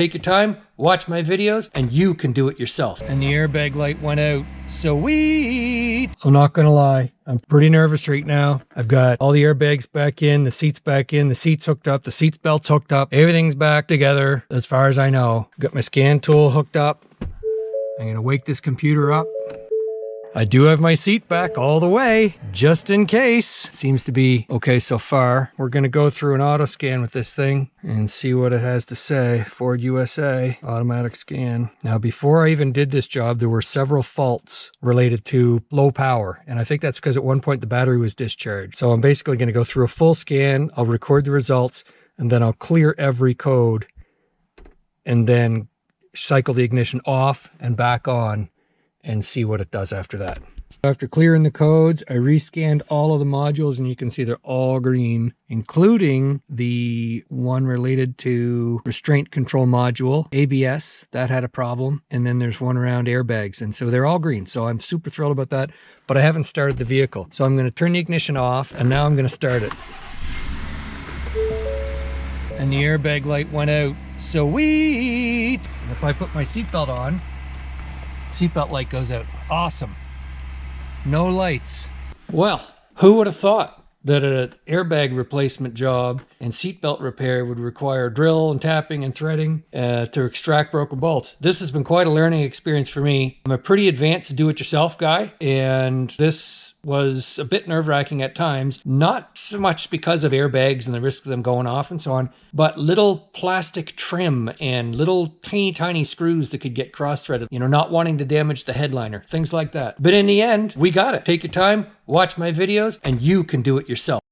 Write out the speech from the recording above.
Take your time, watch my videos, and you can do it yourself. And the airbag light went out. Sweet! I'm not gonna lie, I'm pretty nervous right now. I've got all the airbags back in, the seats back in, the seats hooked up, the seats belts hooked up, everything's back together as far as I know. Got my scan tool hooked up. I'm gonna wake this computer up. I do have my seat back all the way, just in case. Seems to be okay so far. We're gonna go through an auto scan with this thing and see what it has to say. Ford USA, automatic scan. Now, before I even did this job, there were several faults related to low power. And I think that's because at one point the battery was discharged. So I'm basically gonna go through a full scan. I'll record the results and then I'll clear every code and then cycle the ignition off and back on and see what it does after that. After clearing the codes, I rescanned all of the modules and you can see they're all green, including the one related to restraint control module, ABS, that had a problem. And then there's one around airbags. And so they're all green. So I'm super thrilled about that, but I haven't started the vehicle. So I'm gonna turn the ignition off and now I'm gonna start it. And the airbag light went out. Sweet! And if I put my seatbelt on, seatbelt light goes out. Awesome. No lights. Well, who would have thought that an airbag replacement job and seatbelt repair would require drill and tapping and threading to extract broken bolts? This has been quite a learning experience for me. I'm a pretty advanced do-it-yourself guy, and this was a bit nerve-wracking at times, not so much because of airbags and the risk of them going off and so on, but little plastic trim and little tiny screws that could get cross-threaded, you know, not wanting to damage the headliner, things like that. But in the end, we got it. Take your time, watch my videos, and you can do it yourself.